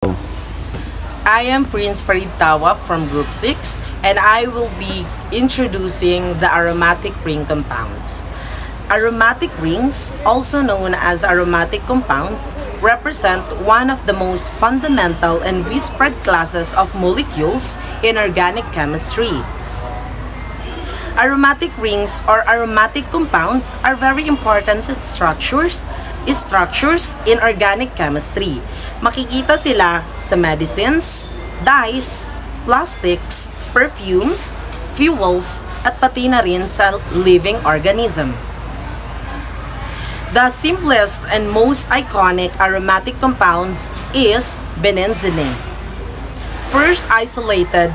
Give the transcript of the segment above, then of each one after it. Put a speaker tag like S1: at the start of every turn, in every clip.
S1: I am Prince Farid Tawap from Group 6 and I will be introducing the aromatic ring compounds. Aromatic rings, also known as aromatic compounds, represent one of the most fundamental and widespread classes of molecules in organic chemistry. Aromatic rings or aromatic compounds are very important structures in organic chemistry. Makikita sila sa medicines, dyes, plastics, perfumes, fuels, at pati na rin sa living organism. The simplest and most iconic aromatic compound is benzene. First isolated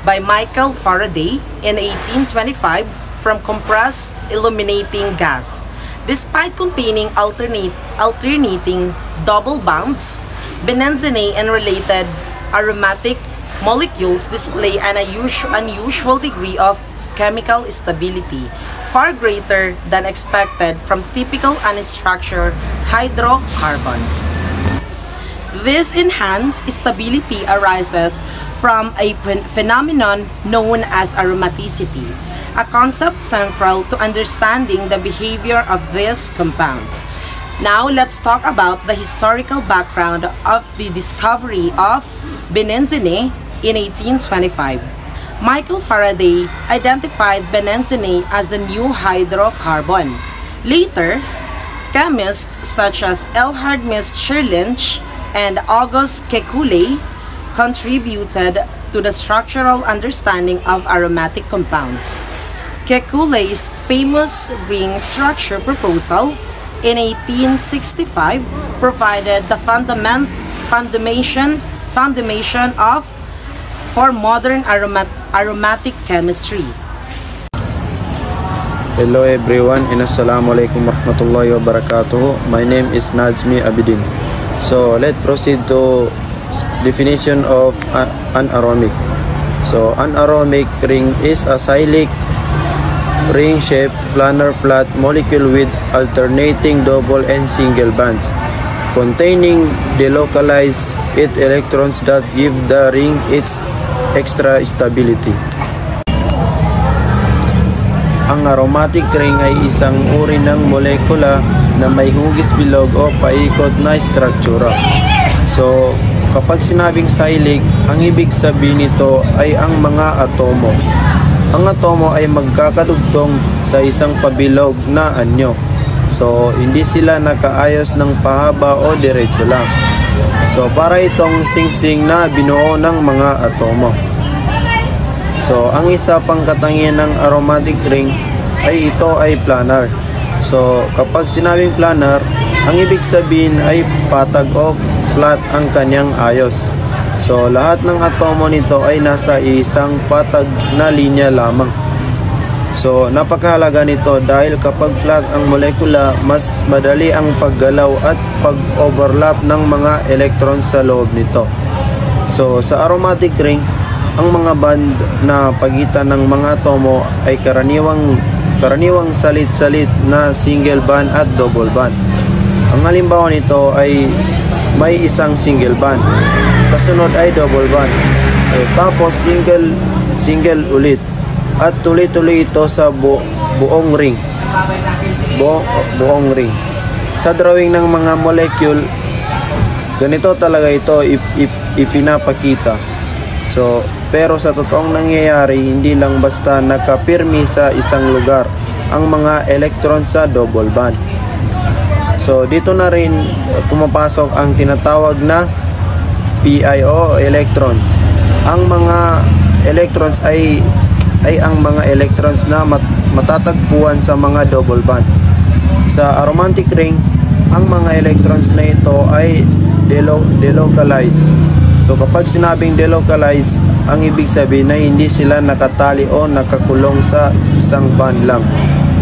S1: by Michael Faraday in 1825 from compressed illuminating gas. Despite containing alternating double bonds, benzene and related aromatic molecules display an unusual degree of chemical stability, far greater than expected from typical unstructured hydrocarbons. This enhanced stability arises from a phenomenon known as aromaticity, a concept central to understanding the behavior of these compounds. Now, let's talk about the historical background of the discovery of benzene in 1825. Michael Faraday identified benzene as a new hydrocarbon. Later, chemists such as Elhard Stirlinge and August Kekulé contributed to the structural understanding of aromatic compounds. Kekulé's famous ring structure proposal in 1865 provided the foundation for modern aromatic chemistry.
S2: Hello everyone and Assalamualaikum warahmatullahi wabarakatuh. My name is Najmi Abidin. So let's proceed to definition of an aromatic. So an aromatic ring is a cyclic ring-shaped planar flat molecule with alternating double and single bonds containing delocalized electrons that give the ring its extra stability. Ang aromatic ring ay isang uri ng molekula na may hugis bilog o paikot na struktura. So, kapag sinabing cyclic, ang ibig sabihin nito ay ang mga atomo. Ang atomo ay magkakadugtong sa isang pabilog na anyo. So, hindi sila nakaayos ng pahaba o diretso lang. So, para itong singsing na binuo ng mga atomo. So, ang isa pang katangian ng aromatic ring ay ito ay planar. So, kapag sinabing planar, ang ibig sabihin ay patag o flat ang kanyang ayos. So, lahat ng atomo nito ay nasa isang patag na linya lamang. So, napakahalaga nito dahil kapag flat ang molekula, mas madali ang paggalaw at pag-overlap ng mga electrons sa loob nito. So, sa aromatic ring, ang mga band na pagitan ng mga atomo ay karaniwang salit-salit na single band at double band. Ang halimbawa nito ay may isang single band, kasunod ay double band, tapos single ulit, at tuloy-tuloy ito sa buong ring. Buong ring. Sa drawing ng mga molecule, ganito talaga ito ipinapakita. So, pero sa totoong nangyayari, hindi lang basta nakapirmi sa isang lugar ang mga electron sa double band. So, dito na rin pumapasok ang tinatawag na PIO electrons. Ang mga electrons ay ang mga electrons na matatagpuan sa mga double band. Sa aromatic ring, ang mga electrons na ito ay delocalized. So kapag sinabing delocalized, ang ibig sabihin na hindi sila nakatali o nakakulong sa isang band lang,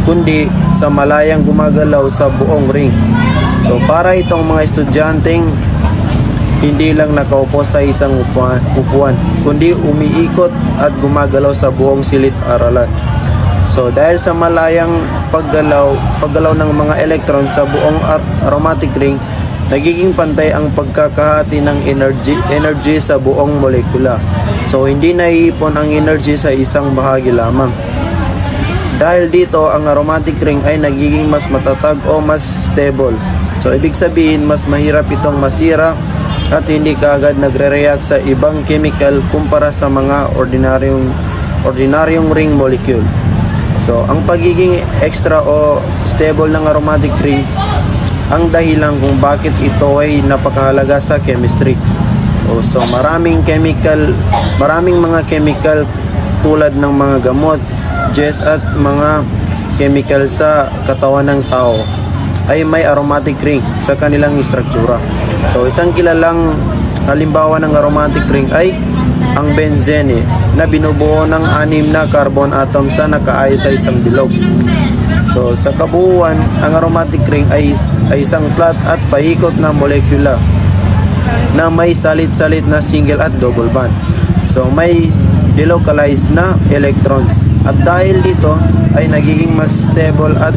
S2: kundi sa malayang gumagalaw sa buong ring. So para itong mga estudyanteng hindi lang nakaupo sa isang upuan, kundi umiikot at gumagalaw sa buong silid-aralan. So dahil sa malayang paggalaw ng mga electron sa buong aromatic ring, nagiging pantay ang pagkakahati ng energy sa buong molekula. So hindi naiipon ang energy sa isang bahagi lamang. Dahil dito, ang aromatic ring ay nagiging mas matatag o mas stable. So ibig sabihin, mas mahirap itong masira at hindi kaagad nagre-react sa ibang chemical kumpara sa mga ordinaryong ring molecule. So ang pagiging extra o stable ng aromatic ring ang dahilan kung bakit ito ay napakahalaga sa chemistry. So maraming mga chemical tulad ng mga gamot, gas at mga chemical sa katawan ng tao ay may aromatic ring sa kanilang struktura. So isang kilalang halimbawa ng aromatic ring ay ang benzene na binubuo ng 6 na carbon atom sa nakaayos sa isang bilog. So sa kabuuan, ang aromatic ring ay isang flat at paikot na molekula na may salit-salit na single at double bond. So may delocalized na electrons at dahil dito ay nagiging mas stable at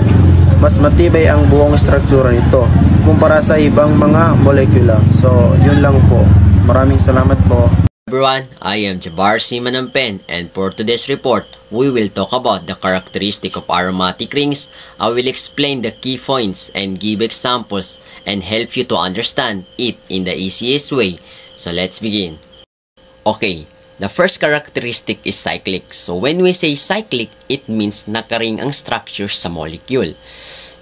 S2: mas matibay ang buong struktura nito kumpara sa ibang mga molekula. So yun lang po. Maraming salamat po.
S3: Everyone, I am Jabar Simanampen, and for today's report, we will talk about the characteristic of aromatic rings. I will explain the key points and give examples and help you to understand it in the easiest way. So let's begin. Okay, the first characteristic is cyclic. So when we say cyclic, it means nakaring ang structure sa molecule.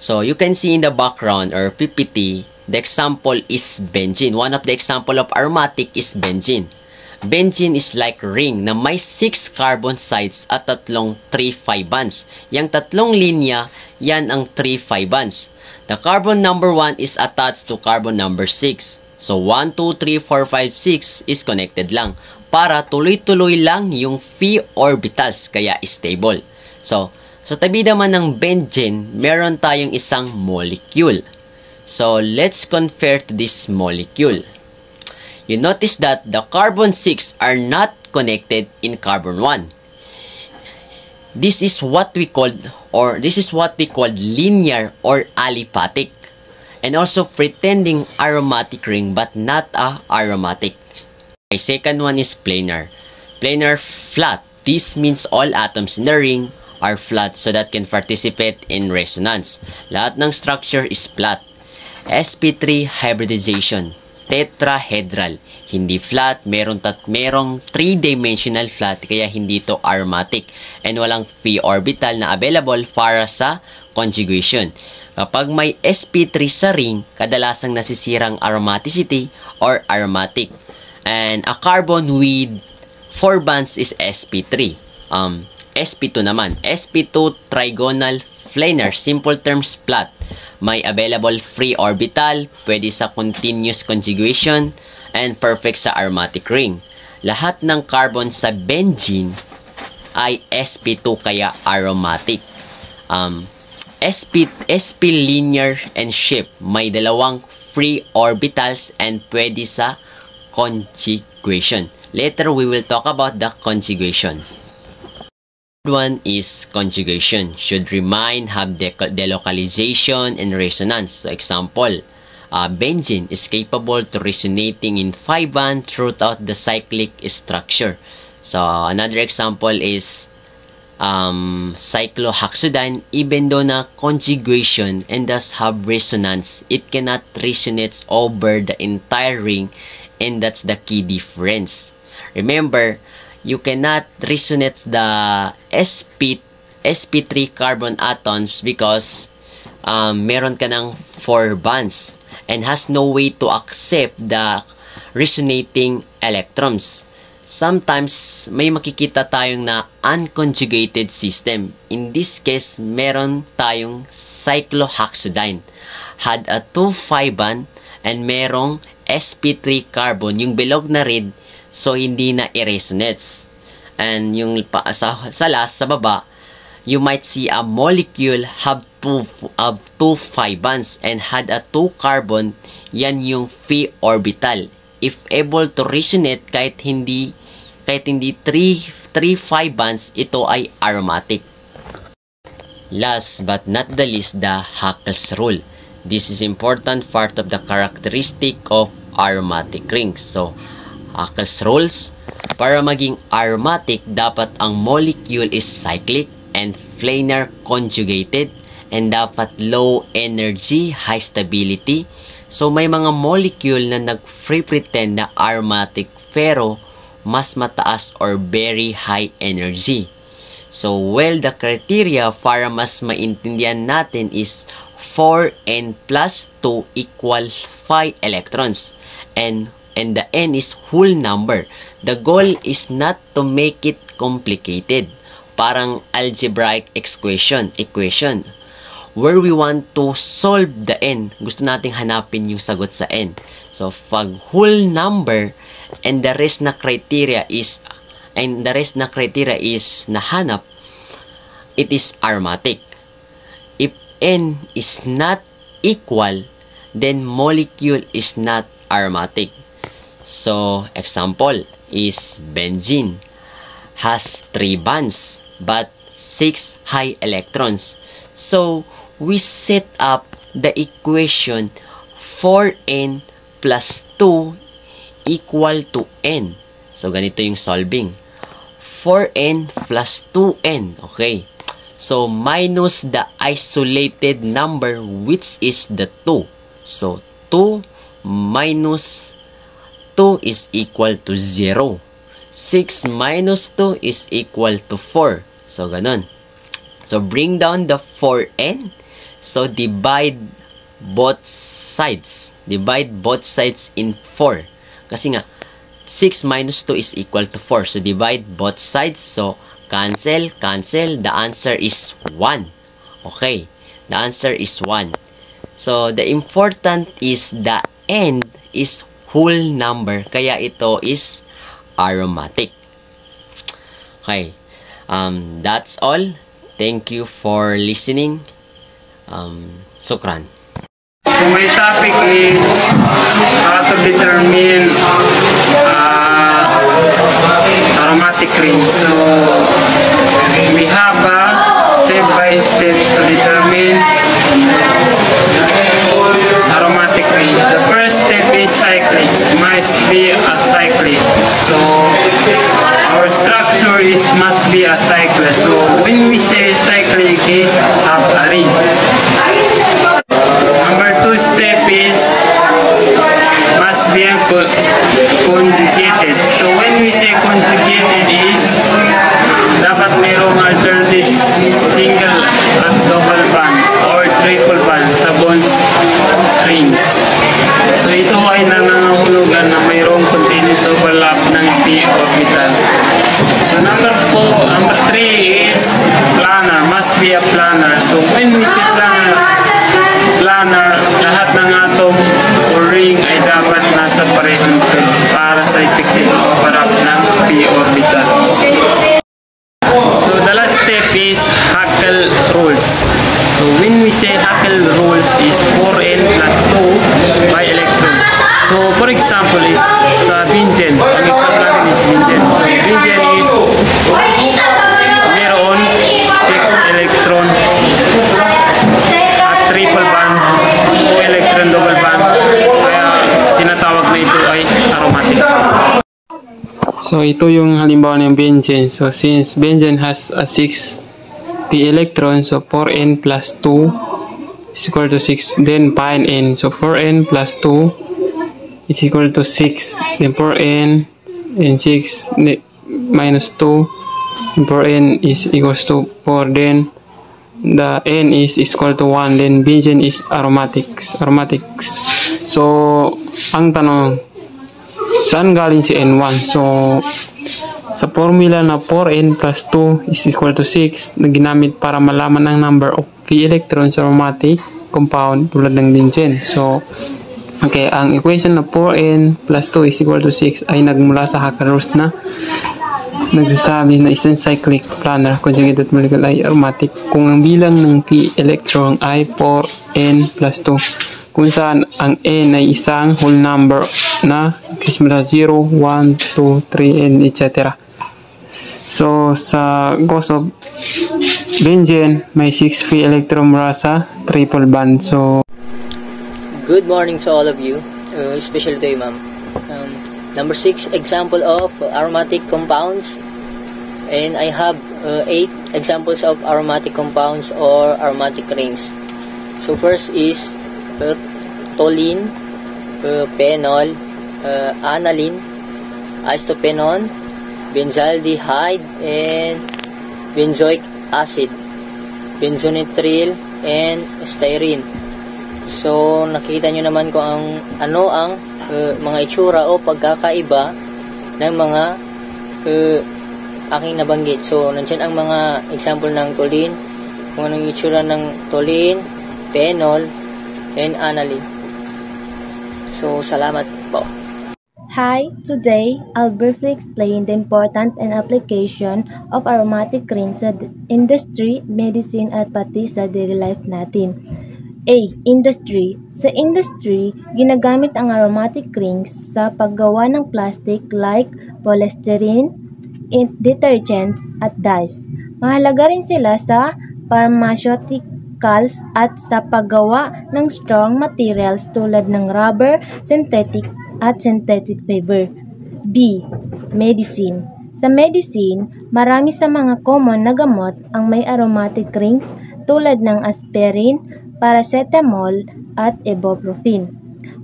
S3: So you can see in the background or PPT, the example is benzene. One of the example of aromatic is benzene. Benzene is like ring na may 6 carbon sides at 3 3-5 bonds. Yang 3 linya, yan ang 3-5 bonds. The carbon number 1 is attached to carbon number 6. So 1, 2, 3, 4, 5, 6 is connected lang para tuloy-tuloy lang yung phi orbitals kaya stable. So sa tabi naman ng benzene, meron tayong isang molecule. So let's compare to this molecule. You notice that the carbon 6 are not connected in carbon 1. This is what we call linear or aliphatic, and also pretending aromatic ring but not a aromatic. The second one is planar. Planar flat. This means all atoms in the ring are flat so that can participate in resonance. Lahat ng structure is flat. sp3 hybridization. Tetrahedral. Hindi flat, merong 3-dimensional flat kaya hindi ito aromatic and walang p orbital na available para sa conjugation. Kapag may sp3 sa ring, kadalasang nasisirang aromaticity or aromatic. And a carbon with 4 bonds is sp3. sp2 naman. sp2 trigonal planar, simple terms flat. May available free orbital, pwede sa continuous conjugation, and perfect sa aromatic ring. Lahat ng carbon sa benzene ay sp2 kaya aromatic. sp linear and shape, may dalawang free orbitals and pwede sa conjugation. Later we will talk about the conjugation. One is conjugation. Should remain, have delocalization and resonance. So example, benzene is capable to resonating in 5 bond throughout the cyclic structure. So another example is cyclohexadiene. Even though na conjugation and thus have resonance, it cannot resonate over the entire ring, and that's the key difference. Remember, you cannot resonate the sp3 carbon atoms because meron ka ng 4 bonds and has no way to accept the resonating electrons. Sometimes may makikita tayong na unconjugated system. In this case, meron tayong cyclohexadiene. Had a 2-5 bond and merong sp3 carbon, yung bilog na red, so hindi na i-resonates. And yung sa last, sa baba, you might see a molecule have 2 5 bonds and had a 2 carbon, yan yung phi orbital. If able to resonate kahit hindi 3-5 bonds, ito ay aromatic. Last but not the least, the Haeckel's rule. This is important part of the characteristic of aromatic rings. So, Huckel's rules, para maging aromatic, dapat ang molecule is cyclic and planar conjugated, and dapat low energy, high stability. So, may mga molecule na nag-free pretend na aromatic pero mas mataas or very high energy. So, well, the criteria para mas maintindihan natin is 4n plus 2 equal 5 electrons. And the n is whole number. The goal is not to make it complicated. Parang algebraic equation. Where we want to solve the n, gusto nating hanapin yung sagot sa n. So, pag whole number and the rest na criteria is nahanap, it is aromatic. If n is not equal, then molecule is not aromatic. So, example is benzene has 3 bonds but 6 high electrons. So, we set up the equation 4n plus 2 equal to n. So, ganito yung solving. 4n plus 2n. Okay. So, minus the isolated number which is the 2. So, 2 minus 2 is equal to 0. 6 minus 2 is equal to 4. So, ganun. So, bring down the 4n. So, divide both sides. Divide both sides in 4. Kasi nga, 6 minus 2 is equal to 4. So, divide both sides. So, cancel. The answer is 1. Okay. The answer is 1. So, the important is the n is whole number. Kaya ito is aromatic. Okay. That's all. Thank you for listening. Sukran.
S4: So my topic is how to determine aromatic ring. So we have a step-by-step to determine aromatic ring. The first step is cyclic. Must be a cyclic. So our structure must be a cyclic. So when we say cyclic, is have a ring. Number 2 step is must be conjugated. So when we say conjugated is dapat mayroong alternative single at double bond or triple bond sa bonds rings. So ito ay nangangahulugan na mayroong continuous overlap ng p orbital. So number 3 is planar. Must be a planar. So when we say planar, lahat ng atom o ring ay dapat nasa parehong field para sa effective overlap ng p orbital. So the last step is Huckel rules. So when we say Huckel rules is 4n plus 2 by electron. So for example is sa benzene. Ang example natin is benzene. So benzene is meron 6 electron at triple bond o electron double bond. Kaya tinatawag na ito ay aromatic. So ito yung halimbawa ng benzene. So since benzene has a 6 p electron, so 4n plus 2 is equal to 6. Then find n. So 4n plus 2 is equal to 6. Then 4n and 6 minus 2. And 4n is equals to 4. Then the n is equal to 1. Then benzene is aromatics. So ang tanong, saan galing si N1? So, sa formula na 4n plus 2 is equal to 6 na ginamit para malaman ang number of p electrons sa aromatic compound tulad ng benzene. So, okay, ang equation na 4n plus 2 is equal to 6 ay nagmula sa Huckel rules na nagsasabi na isang cyclic planar conjugated molecule ay aromatic kung ang bilang ng p electron ay 4n plus 2. Kung saan ang n ay isang whole number na nagsisimula 0, 1, 2, 3, and etc. So, sa case of benzene, may 6 p electron mula sa triple bond. So,
S5: Good morning to all of you, especially to you, ma'am. Number 6, example of aromatic compounds. And I have 8 examples of aromatic compounds or aromatic rings. So first is toluene, phenol, aniline, isopropanol, benzaldehyde, and benzoic acid, benzonitrile, and styrene. So nakikita nyo naman kung ano ang mga itsura o pagkakaiba ng mga aking nabanggit. So nandiyan ang mga example ng toluene, kung anong itsura ng toluene, phenol, and aniline. So salamat po.
S6: Hi, today I'll briefly explain the importance and application of aromatic rings sa industry, medicine at pati sa daily life natin. A. Industry. Sa industry, ginagamit ang aromatic rings sa paggawa ng plastic like polystyrene, detergents at dyes. Mahalaga rin sila sa pharmaceuticals at sa paggawa ng strong materials tulad ng rubber, synthetic at synthetic fiber. B. Medicine. Sa medicine, marami sa mga common na gamot ang may aromatic rings tulad ng aspirin, paracetamol, at ibuprofen.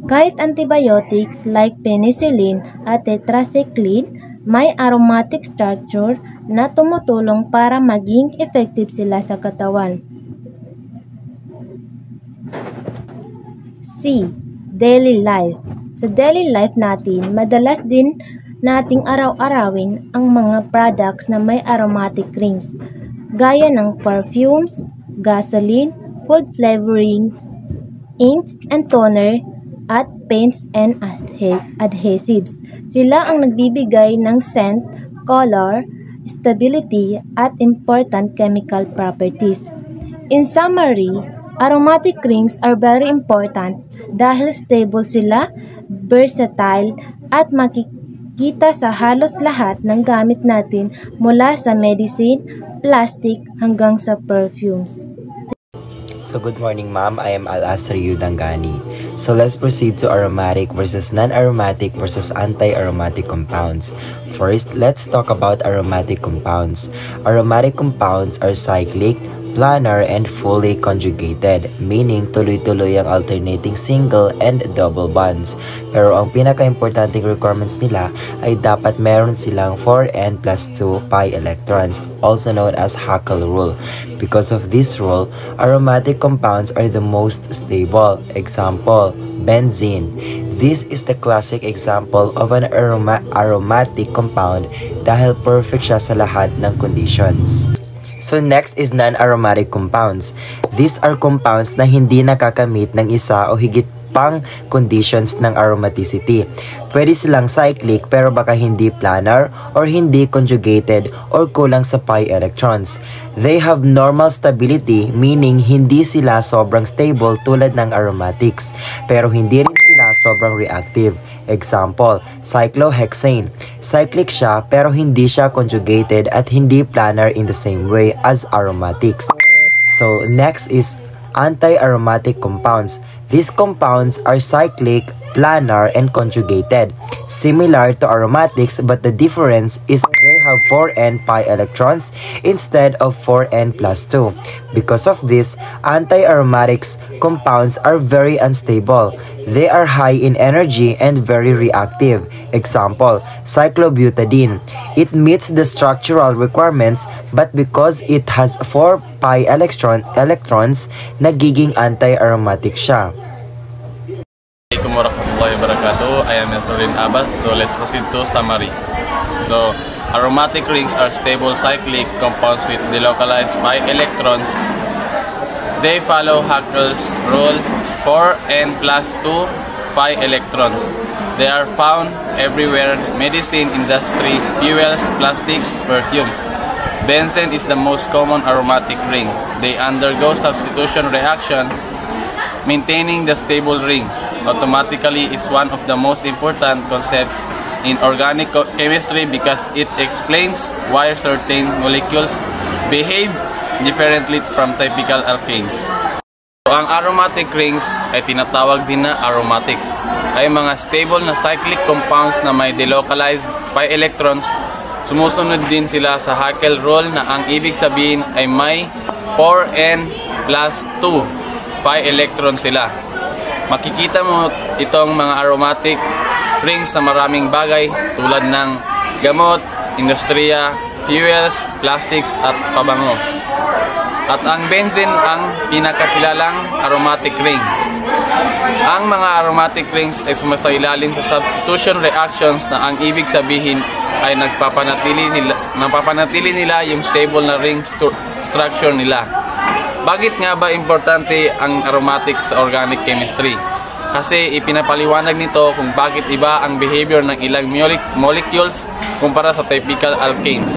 S6: Kahit antibiotics like penicillin at tetracycline, may aromatic structure na tumutulong para maging effective sila sa katawan. C. Daily life. Sa daily life natin, madalas din nating araw-arawin ang mga products na may aromatic rings, gaya ng perfumes, gasoline, food flavorings, inks and toner, at paints and adhesives. Sila ang nagbibigay ng scent, color, stability, at important chemical properties. In summary, aromatic rings are very important dahil stable sila, versatile, at makikita sa halos lahat ng gamit natin mula sa medicine, plastic, hanggang sa perfumes.
S7: So good morning, ma'am. I am Al-Asri Yudangani. So let's proceed to aromatic versus non-aromatic versus anti-aromatic compounds. First, let's talk about aromatic compounds. Aromatic compounds are cyclic, planar, and fully conjugated, meaning tuloy-tuloy ang alternating single and double bonds. Pero ang pinaka-importanting requirements nila ay dapat meron silang 4n plus 2 pi electrons, also known as Haeckel rule. Because of this rule, aromatic compounds are the most stable. Example, benzene. This is the classic example of an aromatic compound dahil perfect siya sa lahat ng conditions. So next is non-aromatic compounds. These are compounds na hindi nakakamit ng isa o higit pang conditions ng aromaticity. Pwede silang cyclic pero baka hindi planar or hindi conjugated or kulang sa pi electrons. They have normal stability, meaning hindi sila sobrang stable tulad ng aromatics, pero hindi rin sila sobrang reactive. Example, cyclohexane. Cyclic siya pero hindi siya conjugated at hindi planar in the same way as aromatics. So next is anti-aromatic compounds. These compounds are cyclic, planar, and conjugated, similar to aromatics, but the difference is they have 4n pi electrons instead of 4n plus 2. Because of this, anti-aromatics compounds are very unstable. They are high in energy and very reactive. Example, cyclobutadiene. It meets the structural requirements, but because it has 4 pi electrons, nagiging anti-aromatic siya.
S8: Assalamualaikum warahmatullahi wabarakatuh. I am Nasruddin Abbas. So let's proceed to summary. So aromatic rings are stable cyclic compounds with delocalized pi electrons. They follow Haeckel's rule 4n plus 2 pi electrons. They are found everywhere: medicine, industry, fuels, plastics, perfumes. Benzene is the most common aromatic ring. They undergo substitution reaction, maintaining the stable ring. Automatically is one of the most important concepts in organic chemistry because it explains why certain molecules behave differently from typical alkanes. ang aromatic rings ay tinatawag din na aromatics. Ay mga stable na cyclic compounds na may delocalized pi electrons. Sumusunod din sila sa Haeckel rule na ang ibig sabihin ay may 4n plus 2 pi electron sila. Makikita mo itong mga aromatic rings sa maraming bagay tulad ng gamot, industriya, fuels, plastics at pabango. At ang benzene ang pinakakilalang aromatic ring. Ang mga aromatic rings ay sumasailalim sa substitution reactions na ang ibig sabihin ay napapanatili nila yung stable na ring structure nila. Bakit nga ba importante ang aromatic sa organic chemistry? Kasi ipinapaliwanag nito kung bakit iba ang behavior ng ilang molecules kumpara sa typical alkanes.